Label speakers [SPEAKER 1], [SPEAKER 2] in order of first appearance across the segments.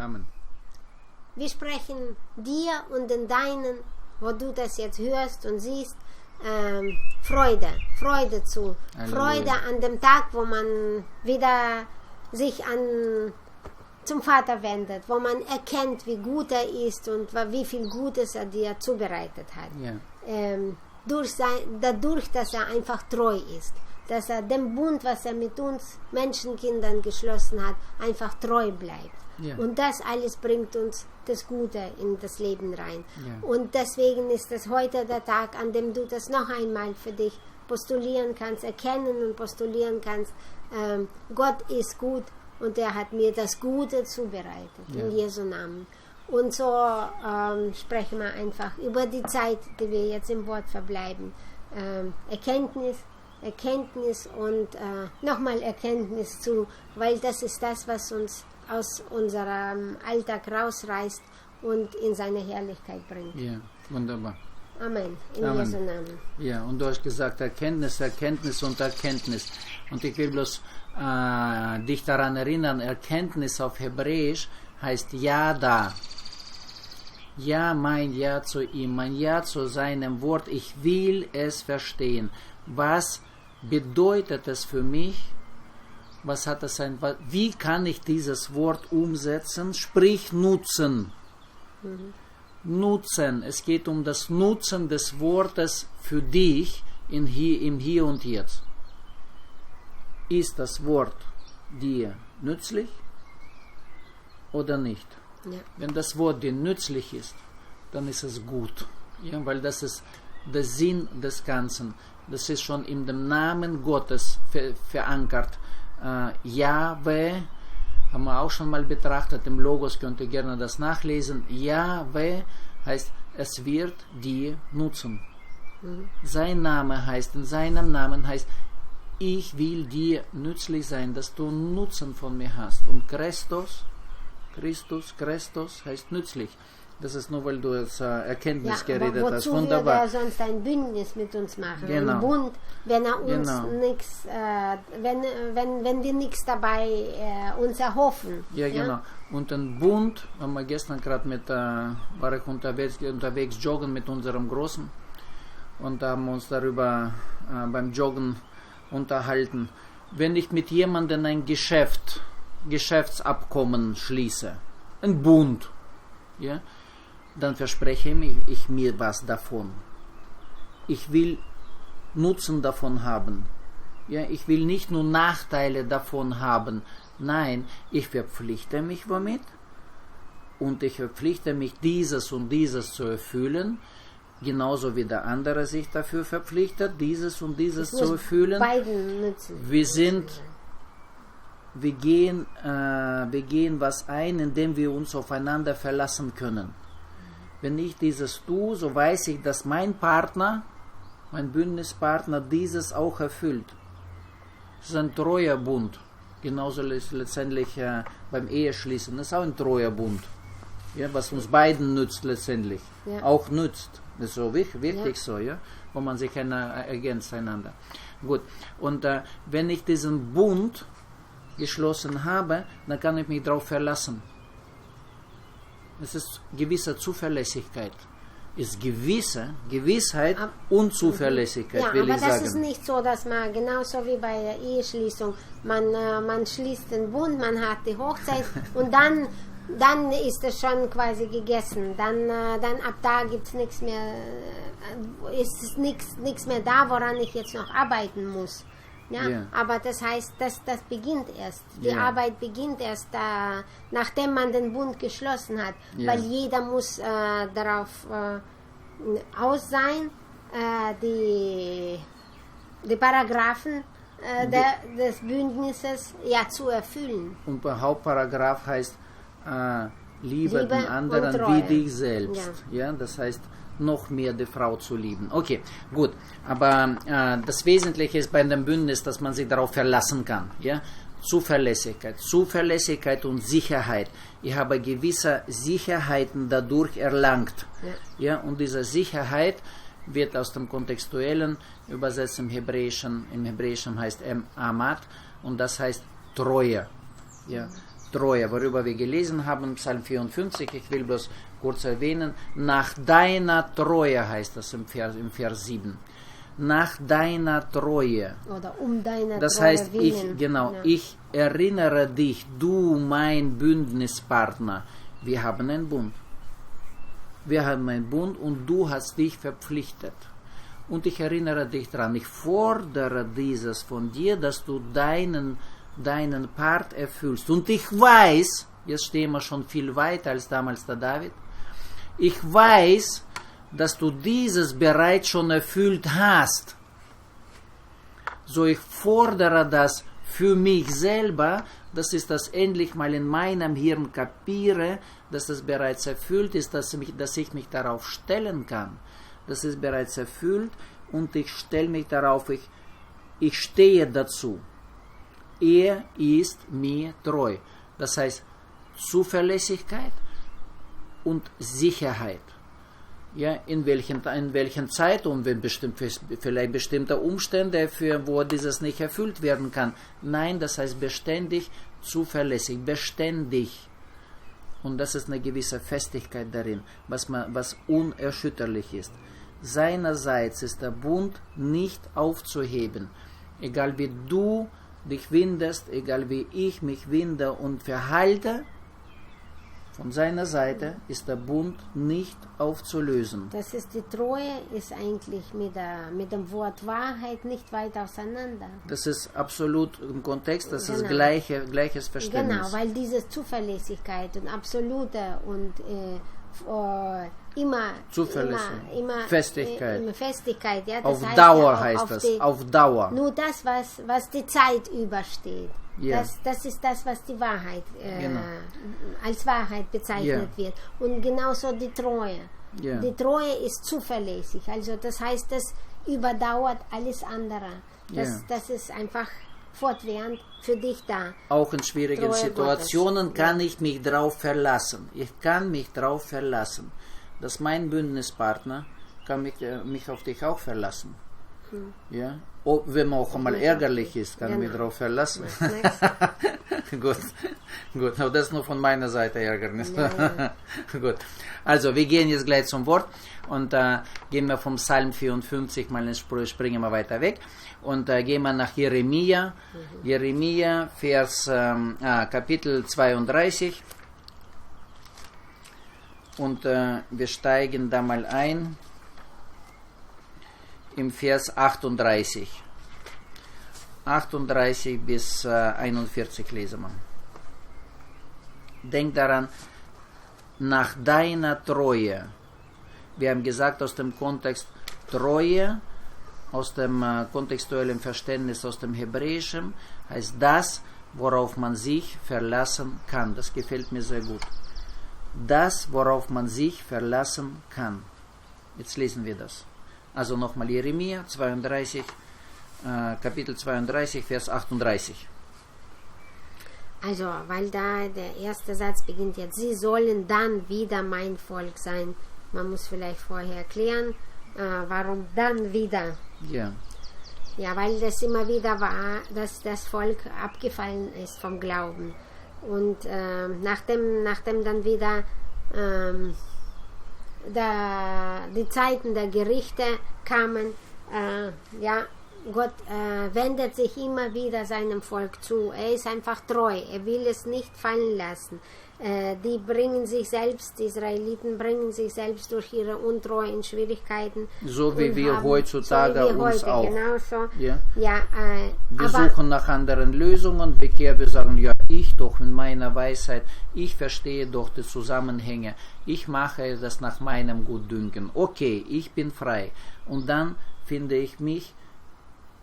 [SPEAKER 1] Amen.
[SPEAKER 2] Wir sprechen dir und den Deinen, wo du das jetzt hörst und siehst, Freude zu.
[SPEAKER 1] Halleluja.
[SPEAKER 2] Freude an dem Tag, wo man wieder sich zum Vater wendet, wo man erkennt, wie gut er ist und wie viel Gutes er dir zubereitet hat.
[SPEAKER 1] Ja.
[SPEAKER 2] Dadurch, dass er einfach treu ist, dass er dem Bund, was er mit uns Menschenkindern geschlossen hat, einfach treu bleibt.
[SPEAKER 1] Ja.
[SPEAKER 2] Und das alles bringt uns das Gute in das Leben rein.
[SPEAKER 1] Ja.
[SPEAKER 2] Und deswegen ist das heute der Tag, an dem du das noch einmal für dich postulieren kannst, erkennen und postulieren kannst. Gott ist gut und er hat mir das Gute zubereitet,
[SPEAKER 1] Ja.
[SPEAKER 2] in Jesu Namen. Und so sprechen wir einfach über die Zeit, die wir jetzt im Wort verbleiben. Erkenntnis und nochmal Erkenntnis zu, weil das ist das, was uns aus unserem Alltag rausreißt und in seine Herrlichkeit bringt.
[SPEAKER 1] Ja, wunderbar.
[SPEAKER 2] Amen. In
[SPEAKER 1] Amen.
[SPEAKER 2] Jesu Namen.
[SPEAKER 1] Ja, und du hast gesagt, Erkenntnis und Erkenntnis. Und ich will bloß dich daran erinnern, Erkenntnis auf Hebräisch heißt Ja da. Ja, mein Ja zu ihm, mein Ja zu seinem Wort. Ich will es verstehen. Was bedeutet es für mich? Was hat es wie kann ich dieses Wort umsetzen? Sprich nutzen. Nutzen. Es geht um das Nutzen des Wortes für dich im Hier und Jetzt. Ist das Wort dir nützlich oder nicht?
[SPEAKER 2] Ja.
[SPEAKER 1] Wenn das Wort dir nützlich ist, dann ist es gut. Ja, weil das ist der Sinn des Ganzen. Das ist schon in dem Namen Gottes verankert. Jahwe, haben wir auch schon mal betrachtet, im Logos könnt ihr gerne das nachlesen. Jahwe heißt, es wird dir nutzen. Sein Name heißt, in seinem Namen heißt, ich will dir nützlich sein, dass du Nutzen von mir hast. Und Christus heißt nützlich. Das ist nur, weil du jetzt Erkenntnis geredet hast. Wunderbar.
[SPEAKER 2] Wozu würde er sonst ein Bündnis mit uns machen?
[SPEAKER 1] Genau.
[SPEAKER 2] Ein Bund, wenn er uns
[SPEAKER 1] Genau.
[SPEAKER 2] nichts, wenn wir nichts dabei uns erhoffen.
[SPEAKER 1] Ja, genau. Und ein Bund, haben wir gestern gerade war ich unterwegs joggen mit unserem Großen und haben uns darüber beim Joggen unterhalten. Wenn ich mit jemandem ein Geschäftsabkommen schließe, ein Bund, ja, dann verspreche ich mir was davon. Ich will Nutzen davon haben. Ja, ich will nicht nur Nachteile davon haben. Nein, ich verpflichte mich womit und ich verpflichte mich, dieses und dieses zu erfüllen, genauso wie der andere sich dafür verpflichtet, dieses und dieses zu erfüllen.
[SPEAKER 2] Beiden nützen.
[SPEAKER 1] Wir gehen was ein, indem wir uns aufeinander verlassen können. Wenn ich dieses tue, so weiß ich, dass mein Partner, mein Bündnispartner, dieses auch erfüllt. Es ist ein treuer Bund. Genauso letztendlich beim Eheschließen. Das ist auch ein treuer Bund. Ja, was uns beiden nützt letztendlich.
[SPEAKER 2] Ja.
[SPEAKER 1] Auch nützt. Das ist so wichtig
[SPEAKER 2] Ja.
[SPEAKER 1] so, ja? Wo man sich ergänzt einander. Gut. Und wenn ich diesen Bund geschlossen habe, dann kann ich mich darauf verlassen. Es ist gewisse Zuverlässigkeit. Es ist Gewissheit und Zuverlässigkeit, will ich sagen.
[SPEAKER 2] Aber das ist nicht so, dass man, genauso wie bei der Eheschließung, man schließt den Bund, man hat die Hochzeit und dann ist es schon quasi gegessen. Dann ab da gibt es nichts mehr, ist nichts mehr da, woran ich jetzt noch arbeiten muss. Ja,
[SPEAKER 1] Yeah.
[SPEAKER 2] aber das heißt, das beginnt erst. Die
[SPEAKER 1] Yeah.
[SPEAKER 2] Arbeit beginnt erst, nachdem man den Bund geschlossen hat.
[SPEAKER 1] Yeah.
[SPEAKER 2] Weil jeder muss darauf aus sein, die Paragraphen des Bündnisses zu erfüllen.
[SPEAKER 1] Und der Hauptparagraph heißt, liebe
[SPEAKER 2] Liebe
[SPEAKER 1] den anderen
[SPEAKER 2] und Treue.
[SPEAKER 1] wie dich selbst. Ja, das heißt, noch mehr die Frau zu lieben. Okay, gut. Aber das Wesentliche ist bei dem Bündnis, dass man sich darauf verlassen kann. Ja? Zuverlässigkeit und Sicherheit. Ich habe gewisse Sicherheiten dadurch erlangt. Ja? Und diese Sicherheit wird aus dem Kontextuellen übersetzt im Hebräischen. Im Hebräischen heißt Amat und das heißt Treue. Ja? Treue, worüber wir gelesen haben, Psalm 54, ich will bloß kurz erwähnen, nach deiner Treue heißt das im Vers 7. Nach deiner Treue.
[SPEAKER 2] Oder deiner
[SPEAKER 1] das
[SPEAKER 2] Treue
[SPEAKER 1] heißt,
[SPEAKER 2] willen.
[SPEAKER 1] Ich erinnere dich, du mein Bündnispartner. Wir haben einen Bund. Wir haben einen Bund und du hast dich verpflichtet. Und ich erinnere dich daran, ich fordere dieses von dir, dass du deinen Part erfüllst. Und ich weiß, jetzt stehen wir schon viel weiter als damals der David, ich weiß, dass du dieses bereits schon erfüllt hast. So, ich fordere das für mich selber, dass ich das endlich mal in meinem Hirn kapiere, dass es bereits erfüllt ist, dass ich mich darauf stellen kann. Das ist bereits erfüllt und ich stelle mich darauf, ich stehe dazu. Er ist mir treu. Das heißt Zuverlässigkeit und Sicherheit. Ja, in welchen Zeit und vielleicht bestimmte Umstände, wo dieses nicht erfüllt werden kann. Nein, das heißt beständig, zuverlässig, beständig. Und das ist eine gewisse Festigkeit darin, was unerschütterlich ist. Seinerseits ist der Bund nicht aufzuheben. Egal wie du dich windest, egal wie ich mich winde und verhalte, von seiner Seite ist der Bund nicht aufzulösen.
[SPEAKER 2] Das ist die Treue, ist eigentlich mit dem Wort Wahrheit nicht weit auseinander.
[SPEAKER 1] Das ist absolut im Kontext, das ist gleiches Verständnis.
[SPEAKER 2] Genau, weil diese Zuverlässigkeit und absolute und immer Festigkeit, ja, das
[SPEAKER 1] auf
[SPEAKER 2] heißt
[SPEAKER 1] Dauer
[SPEAKER 2] ja,
[SPEAKER 1] heißt das, auf Dauer.
[SPEAKER 2] Nur das, was die Zeit übersteht.
[SPEAKER 1] Yeah.
[SPEAKER 2] Das ist das, was die Wahrheit als Wahrheit bezeichnet wird. Und genauso die Treue. Yeah. Die Treue ist zuverlässig. Also das heißt, das überdauert alles andere. Das ist einfach fortwährend für dich da.
[SPEAKER 1] Auch in schwierigen
[SPEAKER 2] Treue
[SPEAKER 1] Situationen
[SPEAKER 2] Gottes.
[SPEAKER 1] kann ich mich darauf verlassen. Ich kann mich darauf verlassen, dass mein Bündnispartner kann mich auf dich auch verlassen. Ja? Wenn man auch einmal ärgerlich ist, kann ich mich darauf verlassen. Gut, aber das ist nur von meiner Seite Ärgernis. Gut, also wir gehen jetzt gleich zum Wort und gehen wir vom Psalm 54, springen wir weiter weg und gehen wir nach Jeremia, Jeremia, Kapitel 32 und wir steigen da mal ein. Im Vers 38. 38 bis 41 lesen wir. Denk daran, nach deiner Treue. Wir haben gesagt, aus dem Kontext Treue, aus dem kontextuellen Verständnis, aus dem Hebräischen, heißt das, worauf man sich verlassen kann. Das gefällt mir sehr gut. Das, worauf man sich verlassen kann. Jetzt lesen wir das. Also nochmal Jeremia 32, Kapitel 32, Vers 38.
[SPEAKER 2] Also, weil da der erste Satz beginnt jetzt, sie sollen dann wieder mein Volk sein. Man muss vielleicht vorher erklären, warum dann wieder.
[SPEAKER 1] Ja.
[SPEAKER 2] Ja, weil das immer wieder war, dass das Volk abgefallen ist vom Glauben. Und nachdem dann wieder die Zeiten der Gerichte kamen, Gott wendet sich immer wieder seinem Volk zu. Er ist einfach treu, er will es nicht fallen lassen. Die Israeliten bringen sich selbst durch ihre Untreue in Schwierigkeiten.
[SPEAKER 1] So wie wir heutzutage uns auch.
[SPEAKER 2] Genau so.
[SPEAKER 1] Ja. Wir suchen nach anderen Lösungen, wir sagen, ja, ich doch in meiner Weisheit, ich verstehe doch die Zusammenhänge, ich mache das nach meinem Gutdünken. Okay, ich bin frei. Und dann finde ich mich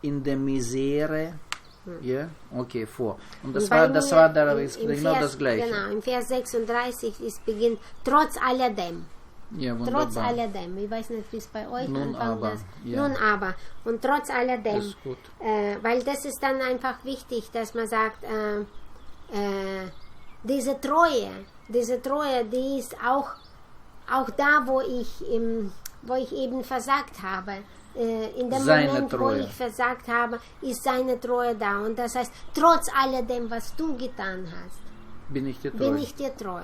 [SPEAKER 1] in der Misere vor. Und das war genau das Gleiche.
[SPEAKER 2] Genau, im Vers 36 beginnt trotz alledem.
[SPEAKER 1] Ja, wunderbar.
[SPEAKER 2] Trotz alledem. Ich weiß nicht, wie es bei euch
[SPEAKER 1] Nun
[SPEAKER 2] anfängt.
[SPEAKER 1] aber.
[SPEAKER 2] Nun aber. Und trotz alledem.
[SPEAKER 1] Das ist gut.
[SPEAKER 2] Weil das ist dann einfach wichtig, dass man sagt, diese Treue, die ist auch da, wo ich eben versagt habe. In dem Moment, wo ich versagt habe, ist seine Treue da. Und das heißt, trotz alledem, was du getan hast,
[SPEAKER 1] bin ich dir treu.
[SPEAKER 2] Bin ich dir treu.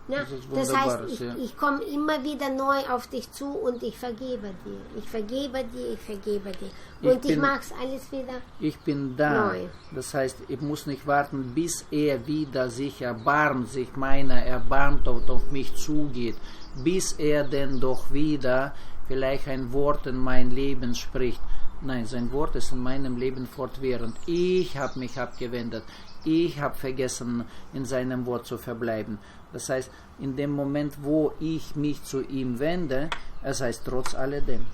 [SPEAKER 2] Ja? Das heißt, ich komme immer wieder neu auf dich zu und ich vergebe dir. Ich vergebe dir, ich vergebe dir. Und ich mache es alles wieder
[SPEAKER 1] Ich bin da.
[SPEAKER 2] Neu.
[SPEAKER 1] Das heißt, ich muss nicht warten, bis er wieder sich erbarmt, sich meiner erbarmt und auf mich zugeht. Bis er denn doch wieder vielleicht ein Wort in mein Leben spricht. Nein, sein Wort ist in meinem Leben fortwährend. Ich habe mich abgewendet. Ich habe vergessen, in seinem Wort zu verbleiben. Das heißt, in dem Moment, wo ich mich zu ihm wende, es heißt trotz alledem.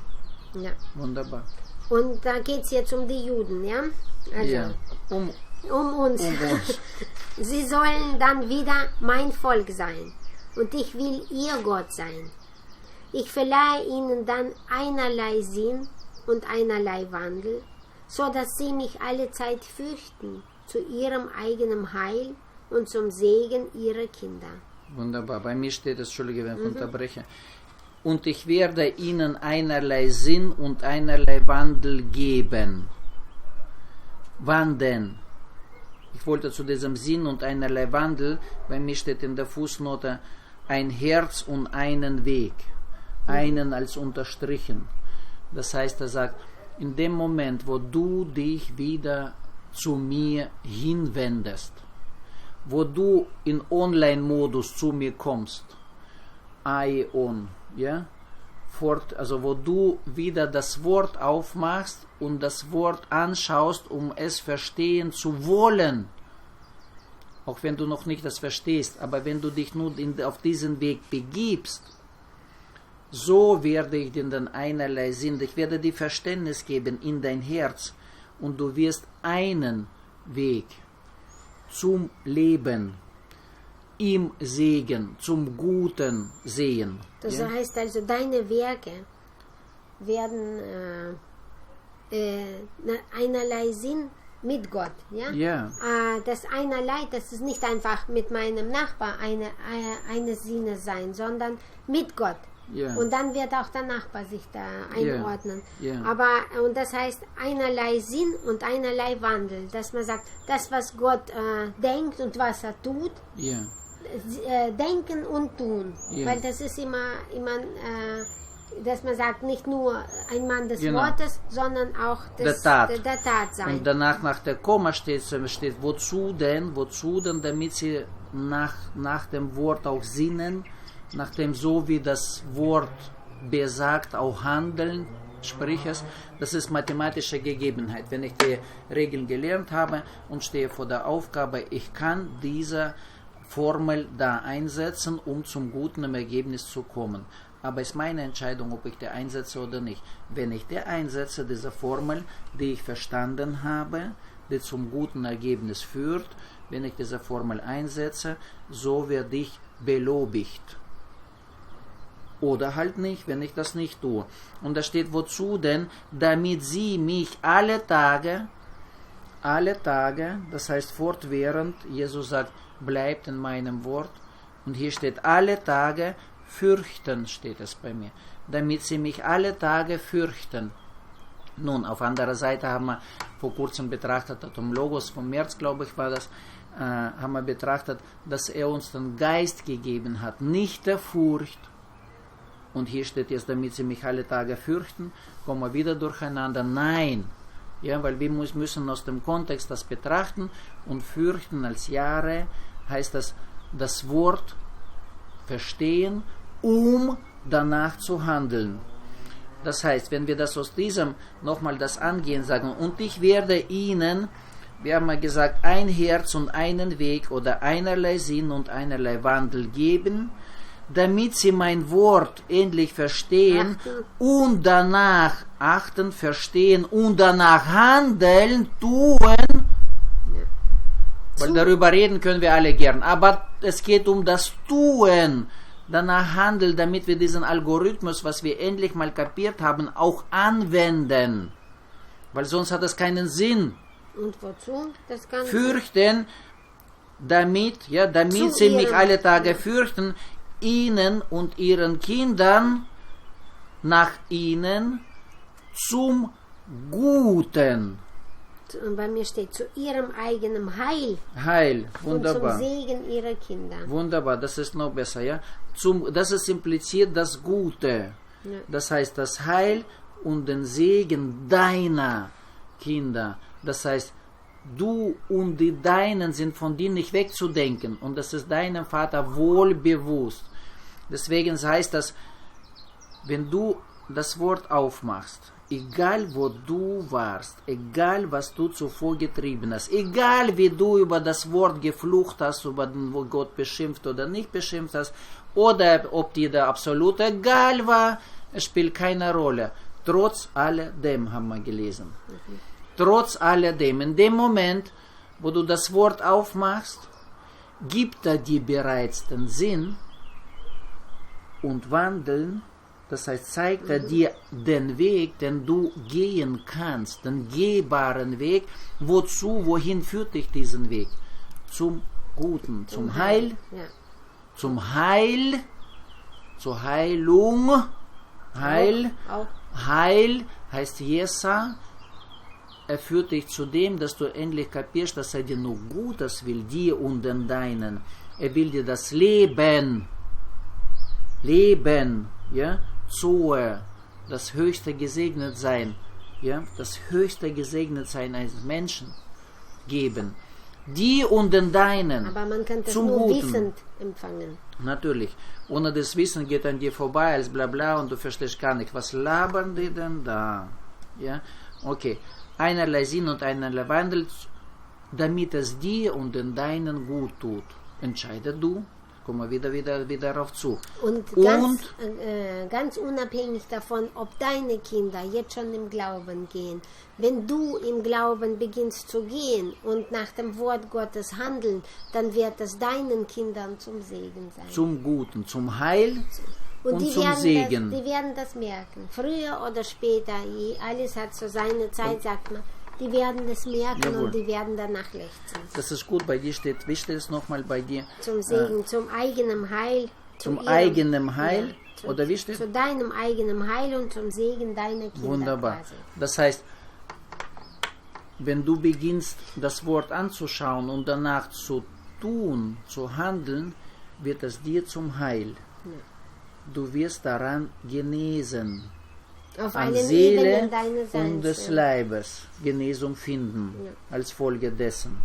[SPEAKER 2] Ja.
[SPEAKER 1] Wunderbar.
[SPEAKER 2] Und da geht es jetzt um die Juden, ja? Also,
[SPEAKER 1] Ja.
[SPEAKER 2] um uns.
[SPEAKER 1] Um uns.
[SPEAKER 2] Sie sollen dann wieder mein Volk sein. Und ich will ihr Gott sein. Ich verleihe ihnen dann einerlei Sinn und einerlei Wandel, so dass sie mich alle Zeit fürchten, zu ihrem eigenen Heil und zum Segen ihrer Kinder.
[SPEAKER 1] Wunderbar. Bei mir steht es, Entschuldige, wenn ich unterbreche. Und ich werde ihnen einerlei Sinn und einerlei Wandel geben. Wann denn? Ich wollte zu diesem Sinn und einerlei Wandel, bei mir steht in der Fußnote ein Herz und einen Weg. Einen als unterstrichen. Das heißt, er sagt, in dem Moment, wo du dich wieder zu mir hinwendest, wo du in Online-Modus zu mir kommst, Aion, ja, also wo du wieder das Wort aufmachst und das Wort anschaust, um es verstehen zu wollen, auch wenn du noch nicht das verstehst, aber wenn du dich nur auf diesen Weg begibst, so werde ich dir dann einerlei Sinn, ich werde dir Verständnis geben in dein Herz und du wirst einen Weg zum Leben, im Segen, zum Guten sehen.
[SPEAKER 2] Das heißt also, deine Werke werden einerlei Sinn mit Gott. Ja?
[SPEAKER 1] Ja.
[SPEAKER 2] Das einerlei, das ist nicht einfach mit meinem Nachbar eine Sinne sein, sondern mit Gott.
[SPEAKER 1] Ja.
[SPEAKER 2] Und dann wird auch der Nachbar sich da einordnen.
[SPEAKER 1] Ja.
[SPEAKER 2] Aber, und das heißt einerlei Sinn und einerlei Wandel, dass man sagt, das, was Gott denkt und was er tut,
[SPEAKER 1] Ja.
[SPEAKER 2] Denken und tun.
[SPEAKER 1] Ja.
[SPEAKER 2] Weil das ist immer dass man sagt, nicht nur ein Mann des
[SPEAKER 1] Genau.
[SPEAKER 2] Wortes, sondern auch der Tat sein.
[SPEAKER 1] Und danach nach der Komma steht, wozu denn, damit sie nach dem Wort auch sinnen, nachdem so wie das Wort besagt, auch handeln, sprich es, das ist mathematische Gegebenheit. Wenn ich die Regeln gelernt habe und stehe vor der Aufgabe, ich kann diese Formel da einsetzen, um zum guten Ergebnis zu kommen. Aber es ist meine Entscheidung, ob ich die einsetze oder nicht. Wenn ich die einsetze, diese Formel, die ich verstanden habe, die zum guten Ergebnis führt, wenn ich diese Formel einsetze, so werde ich belobigt. Oder halt nicht, wenn ich das nicht tue. Und da steht, wozu denn? Damit sie mich alle Tage, das heißt fortwährend, Jesus sagt, bleibt in meinem Wort. Und hier steht, alle Tage fürchten, steht es bei mir. Damit sie mich alle Tage fürchten. Nun, auf anderer Seite haben wir vor kurzem betrachtet, vom Logos vom März, glaube ich, war das, haben wir betrachtet, dass er uns den Geist gegeben hat, nicht der Furcht. Und hier steht jetzt, damit sie mich alle Tage fürchten, kommen wir wieder durcheinander. Nein, ja, weil wir müssen aus dem Kontext das betrachten und fürchten als Jahre heißt das Wort verstehen, um danach zu handeln. Das heißt, wenn wir das aus diesem nochmal das angehen, sagen, und ich werde ihnen, wir haben ja gesagt, ein Herz und einen Weg oder einerlei Sinn und einerlei Wandel geben, damit sie mein Wort endlich verstehen und danach achten, verstehen und danach handeln, tun. Weil darüber reden können wir alle gern. Aber es geht um das Tun. Danach handeln, damit wir diesen Algorithmus, was wir endlich mal kapiert haben, auch anwenden. Weil sonst hat das keinen Sinn.
[SPEAKER 2] Und wozu? Das Ganze?
[SPEAKER 1] Fürchten, damit sie mich alle Tage fürchten, ihnen und ihren Kindern nach ihnen zum Guten
[SPEAKER 2] bei mir steht, zu ihrem eigenen Heil.
[SPEAKER 1] Heil, wunderbar.
[SPEAKER 2] Und zum Segen ihrer Kinder.
[SPEAKER 1] Wunderbar, das ist noch besser, ja. Das ist impliziert das Gute. Ja. Das heißt, das Heil und den Segen deiner Kinder. Das heißt, du und die Deinen sind von dir nicht wegzudenken. Und das ist deinem Vater wohl bewusst. Deswegen heißt das, wenn du das Wort aufmachst, egal wo du warst, egal was du zuvor getrieben hast, egal wie du über das Wort geflucht hast, über den, wo Gott beschimpft oder nicht beschimpft hast, oder ob dir da absolut egal war, es spielt keine Rolle. Trotz alledem haben wir gelesen. Trotz alledem, in dem Moment, wo du das Wort aufmachst, gibt er dir bereits den Sinn und Wandeln. Das heißt, zeigt er dir den Weg, den du gehen kannst, den gehbaren Weg. Wohin führt dich diesen Weg? Zum Guten, zum Heil,
[SPEAKER 2] ja.
[SPEAKER 1] Zum Heil, zur Heilung. Heil,
[SPEAKER 2] auch.
[SPEAKER 1] Heil heißt Jesa. Er führt dich zu dem, dass du endlich kapierst, dass er dir nur Gutes will, dir und den Deinen. Er will dir das Leben, ja, Zoe, das höchste Gesegnetsein, ja, das höchste Gesegnetsein eines Menschen geben. Die und den Deinen.
[SPEAKER 2] Aber man kann das
[SPEAKER 1] zum
[SPEAKER 2] nur
[SPEAKER 1] Guten.
[SPEAKER 2] wissend empfangen.
[SPEAKER 1] Natürlich. Ohne das Wissen geht an dir vorbei als bla bla und du verstehst gar nicht, was labern die denn da? Ja, okay. Einerlei Sinn und einerlei Wandel, damit es dir und den Deinen gut tut. Entscheide du. Kommen wir wieder darauf zu.
[SPEAKER 2] Und ganz unabhängig davon, ob deine Kinder jetzt schon im Glauben gehen, wenn du im Glauben beginnst zu gehen und nach dem Wort Gottes handeln, dann wird es deinen Kindern zum Segen sein.
[SPEAKER 1] Zum Guten, zum Heil und zum Segen.
[SPEAKER 2] Die werden das merken. Früher oder später, alles hat so seine Zeit, sagt man. Die werden das merken. Jawohl. Und die werden danach lechzen.
[SPEAKER 1] Das ist gut, bei dir steht, wie steht es nochmal bei dir?
[SPEAKER 2] Zum Segen, zum eigenen Heil.
[SPEAKER 1] Zum eigenen Heil? Ja, oder wie steht?
[SPEAKER 2] Zu deinem eigenen Heil und zum Segen deiner Kinder.
[SPEAKER 1] Wunderbar.
[SPEAKER 2] Quasi.
[SPEAKER 1] Das heißt, wenn du beginnst, das Wort anzuschauen und danach zu tun, zu handeln, wird es dir zum Heil. Ja. Du wirst daran genesen.
[SPEAKER 2] Auf
[SPEAKER 1] an
[SPEAKER 2] allen
[SPEAKER 1] Seele
[SPEAKER 2] Ebenen deines Seins,
[SPEAKER 1] und des Leibes Genesung finden, als Folge dessen.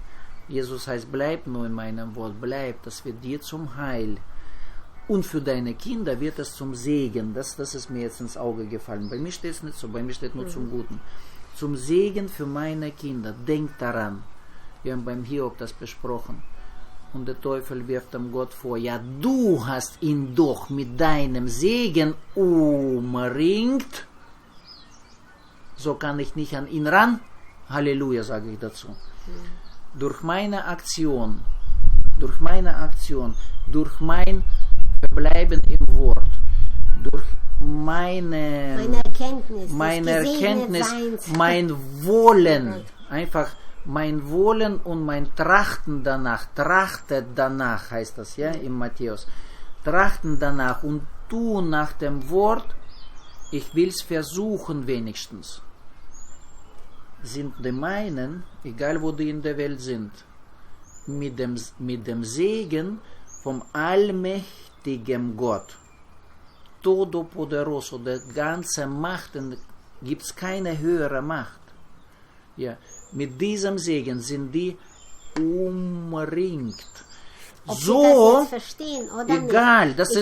[SPEAKER 1] Jesus heißt, bleib nur in meinem Wort, bleib, das wird dir zum Heil. Und für deine Kinder wird es zum Segen. Das ist mir jetzt ins Auge gefallen. Bei mir steht es nicht so, bei mir steht nur zum Guten. Zum Segen für meine Kinder. Denk daran. Wir haben beim Hiob das besprochen. Und der Teufel wirft dem Gott vor, ja, du hast ihn doch mit deinem Segen umringt. So kann ich nicht an ihn ran. Halleluja, sage ich dazu. Durch meine Aktion, durch mein Verbleiben im Wort, durch meine Erkenntnis, mein Wollen, einfach mein Wollen und mein Trachten danach, trachtet danach, heißt das, ja, im Matthäus, trachten danach und tun nach dem Wort, ich will es versuchen wenigstens. Sind die meinen, egal wo die in der Welt sind, mit dem Segen vom allmächtigen Gott, Todopoderoso, der ganze Macht, gibt es keine höhere Macht. Ja, mit diesem Segen sind die umringt.
[SPEAKER 2] Ob
[SPEAKER 1] so,
[SPEAKER 2] Sie das jetzt verstehen oder
[SPEAKER 1] egal,
[SPEAKER 2] nicht.
[SPEAKER 1] das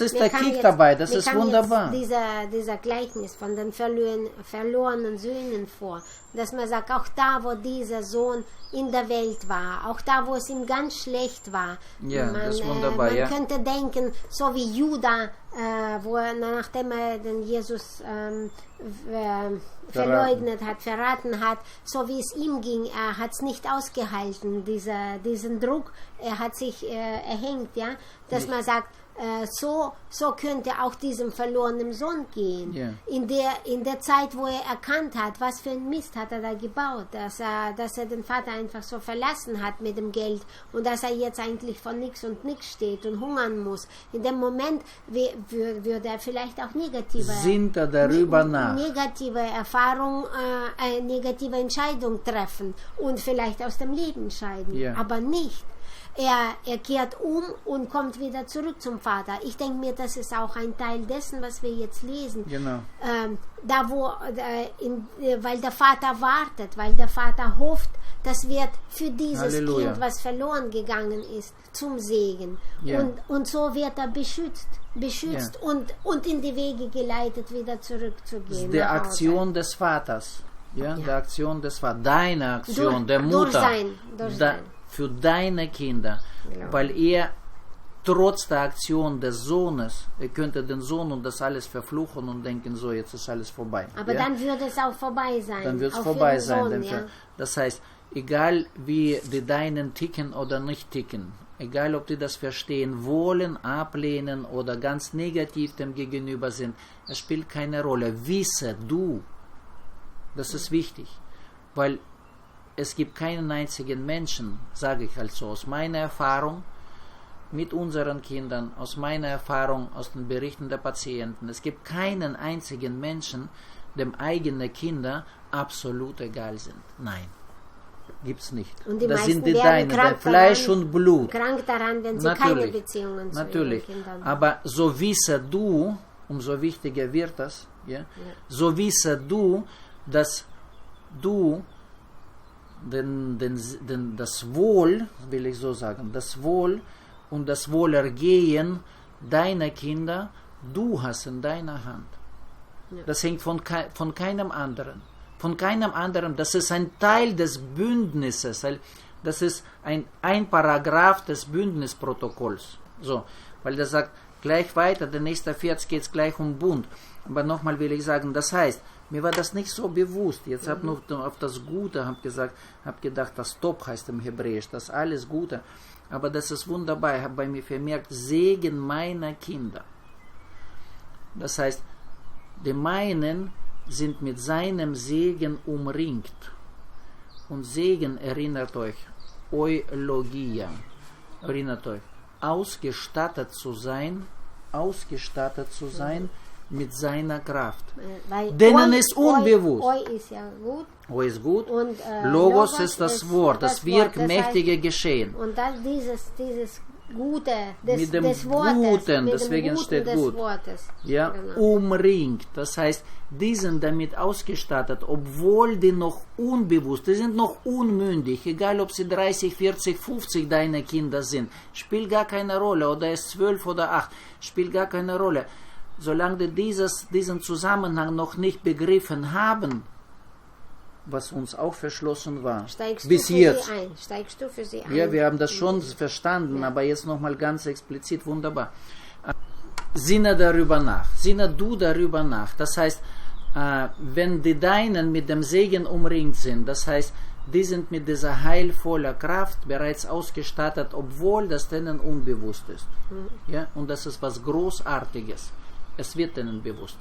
[SPEAKER 1] ist der Kick
[SPEAKER 2] jetzt,
[SPEAKER 1] dabei, das ist wunderbar.
[SPEAKER 2] Dieser Gleichnis von den verlorenen Söhnen vor, dass man sagt, auch da, wo dieser Sohn in der Welt war, auch da, wo es ihm ganz schlecht war,
[SPEAKER 1] ja, das ist wunderbar,
[SPEAKER 2] man könnte denken, so wie Judah, nachdem er den Jesus verleugnet hat, verraten hat, so wie es ihm ging, er hat es nicht ausgehalten, diesen Druck, er hat sich erhängt, ja, dass man sagt, so könnte auch diesem verlorenen Sohn gehen.
[SPEAKER 1] Ja.
[SPEAKER 2] In der Zeit, wo er erkannt hat, was für ein Mist hat er da gebaut, dass er den Vater einfach so verlassen hat mit dem Geld und dass er jetzt eigentlich von nichts und nichts steht und hungern muss. In dem Moment würde er vielleicht auch negative Erfahrung, negative Entscheidung treffen und vielleicht aus dem Leben scheiden,
[SPEAKER 1] ja.
[SPEAKER 2] aber nicht. Er kehrt um und kommt wieder zurück zum Vater. Ich denke mir, das ist auch ein Teil dessen, was wir jetzt lesen.
[SPEAKER 1] Genau.
[SPEAKER 2] Weil der Vater wartet, weil der Vater hofft, das wird für dieses
[SPEAKER 1] Halleluja.
[SPEAKER 2] Kind, was verloren gegangen ist, zum Segen.
[SPEAKER 1] Ja.
[SPEAKER 2] Und so wird er beschützt
[SPEAKER 1] Ja.
[SPEAKER 2] und in die Wege geleitet, wieder zurückzugehen.
[SPEAKER 1] Die Aktion des Vaters. Ja,
[SPEAKER 2] Ja.
[SPEAKER 1] die Aktion des Vaters. Deine Aktion, der Mutter.
[SPEAKER 2] Durch sein.
[SPEAKER 1] Für deine Kinder.
[SPEAKER 2] Genau.
[SPEAKER 1] Weil er trotz der Aktion des Sohnes, er könnte den Sohn und das alles verfluchen und denken, so, jetzt ist alles vorbei.
[SPEAKER 2] Aber
[SPEAKER 1] ja?
[SPEAKER 2] dann würde es auch vorbei sein.
[SPEAKER 1] Dann wird es
[SPEAKER 2] auch
[SPEAKER 1] vorbei
[SPEAKER 2] für den
[SPEAKER 1] sein.
[SPEAKER 2] Sohn, ja.
[SPEAKER 1] Das heißt, egal wie die Deinen ticken oder nicht ticken, egal ob die das verstehen wollen, ablehnen oder ganz negativ dem gegenüber sind, es spielt keine Rolle. Wisse du, das ist wichtig, weil es gibt keinen einzigen Menschen, sage ich also aus meiner Erfahrung mit unseren Kindern, aus meiner Erfahrung aus den Berichten der Patienten, es gibt keinen einzigen Menschen, dem eigene Kinder absolut egal sind. Nein, gibt's nicht.
[SPEAKER 2] Und die
[SPEAKER 1] das
[SPEAKER 2] meisten
[SPEAKER 1] sind die
[SPEAKER 2] werden
[SPEAKER 1] Deinen, der Fleisch und Blut.
[SPEAKER 2] Krank daran, wenn sie keine Beziehungen zu ihren Kindern haben.
[SPEAKER 1] Aber so wisse du, umso wichtiger wird das, ja? So wisse du, dass du das Wohl, will ich so sagen, das Wohl und das Wohlergehen deiner Kinder, du hast in deiner Hand.
[SPEAKER 2] Ja.
[SPEAKER 1] Das hängt von keinem anderen. Von keinem anderen. Das ist ein Teil des Bündnisses. Das ist ein Paragraph des Bündnisprotokolls. So, weil der sagt, gleich weiter, der nächste Vers geht es gleich um Bund. Aber nochmal will ich sagen, das heißt, mir war das nicht so bewusst. Jetzt habe ich nur auf das Gute habe gedacht, das Top heißt im Hebräisch, das alles Gute. Aber das ist wunderbar. Ich habe bei mir vermerkt, Segen meiner Kinder. Das heißt, die meinen sind mit seinem Segen umringt. Und Segen, erinnert euch, Eulogia, erinnert euch, ausgestattet zu sein mit seiner Kraft. Denen ist unbewusst.
[SPEAKER 2] Oi ist ja gut.
[SPEAKER 1] Oi ist gut.
[SPEAKER 2] Und
[SPEAKER 1] Logos ist das Wort, das wirkmächtige Geschehen.
[SPEAKER 2] Und dann dieses Gute
[SPEAKER 1] mit dem
[SPEAKER 2] des Wortes,
[SPEAKER 1] Guten,
[SPEAKER 2] mit
[SPEAKER 1] deswegen
[SPEAKER 2] dem Guten
[SPEAKER 1] steht
[SPEAKER 2] des
[SPEAKER 1] gut.
[SPEAKER 2] Wortes.
[SPEAKER 1] Ja,
[SPEAKER 2] Genau.
[SPEAKER 1] umringt. Das heißt, die sind damit ausgestattet, obwohl die noch unbewusst, die sind noch unmündig, egal ob sie 30, 40, 50 deine Kinder sind, spielt gar keine Rolle, oder er ist 12 oder 8, spielt gar keine Rolle. Solange die diesen Zusammenhang noch nicht begriffen haben, was uns auch verschlossen war,
[SPEAKER 2] Steigst
[SPEAKER 1] bis
[SPEAKER 2] du für
[SPEAKER 1] jetzt.
[SPEAKER 2] sie ein? Steigst du für sie ein?
[SPEAKER 1] Ja, wir haben das schon verstanden,
[SPEAKER 2] Ja.
[SPEAKER 1] aber jetzt nochmal ganz explizit, wunderbar. Sinne darüber nach, sinne du darüber nach. Das heißt, wenn die Deinen mit dem Segen umringt sind, das heißt, die sind mit dieser heilvoller Kraft bereits ausgestattet, obwohl das denen unbewusst ist. Ja? Und das ist was Großartiges. Es wird denen bewusst.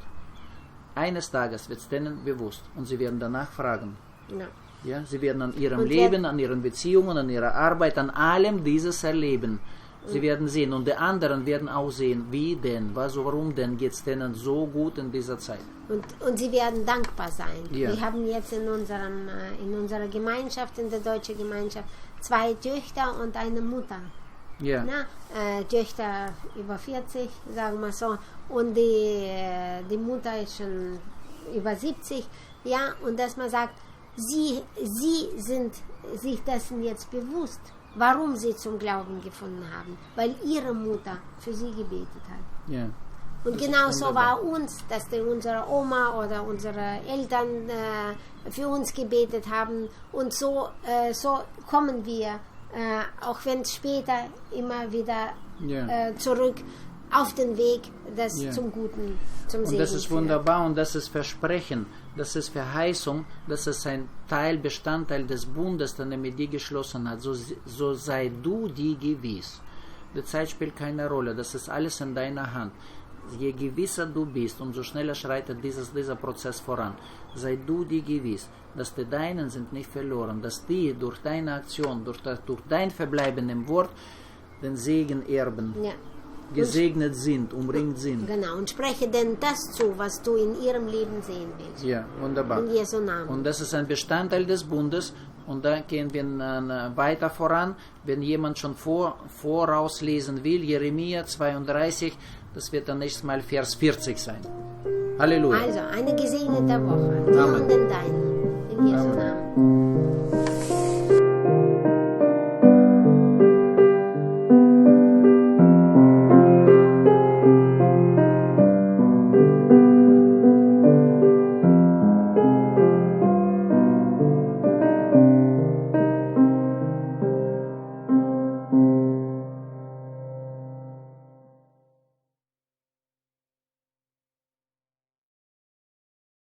[SPEAKER 1] Eines Tages wird es denen bewusst und sie werden danach fragen.
[SPEAKER 2] Ja.
[SPEAKER 1] Ja? Sie werden an ihrem
[SPEAKER 2] Und
[SPEAKER 1] Leben, an ihren Beziehungen, an ihrer Arbeit, an allem dieses erleben. Sie werden sehen und die anderen werden auch sehen, wie denn, warum denn geht es denen so gut in dieser Zeit.
[SPEAKER 2] Und sie werden dankbar sein.
[SPEAKER 1] Ja.
[SPEAKER 2] Wir haben jetzt in unserer Gemeinschaft, in der deutschen Gemeinschaft, 2 Töchter und eine Mutter.
[SPEAKER 1] Ja.
[SPEAKER 2] Töchter über 40, sagen wir so, und die Mutter ist schon über 70, ja, und dass man sagt, sie sind sich dessen jetzt bewusst, warum sie zum Glauben gefunden haben, weil ihre Mutter für sie gebetet hat.
[SPEAKER 1] Ja.
[SPEAKER 2] Und genauso war uns, dass unsere Oma oder unsere Eltern für uns gebetet haben, und so kommen wir, auch wenn es später immer wieder zurück auf den Weg zum Guten, zum Segen.
[SPEAKER 1] Und das ist wunderbar und das ist Versprechen, das ist Verheißung, das ist ein Bestandteil des Bundes, den er mit dir geschlossen hat. So sei du dir gewiss. Die Zeit spielt keine Rolle, das ist alles in deiner Hand. Je gewisser du bist, umso schneller schreitet dieser Prozess voran. Sei du dir gewiss, dass die Deinen sind nicht verloren, dass die durch deine Aktion, durch dein Verbleiben im Wort, den Segen erben,
[SPEAKER 2] Ja.
[SPEAKER 1] gesegnet sind, umringt sind.
[SPEAKER 2] Genau, und spreche denn das zu, was du in ihrem Leben sehen willst.
[SPEAKER 1] Ja, wunderbar.
[SPEAKER 2] In Jesu Namen.
[SPEAKER 1] Und das ist ein Bestandteil des Bundes. Und da gehen wir weiter voran. Wenn jemand schon vorauslesen will, Jeremia 32, das wird dann nächstes Mal Vers 40 sein. Halleluja.
[SPEAKER 2] Also, eine gesegnete Woche. Wir und den Deinen. In Jesu Namen.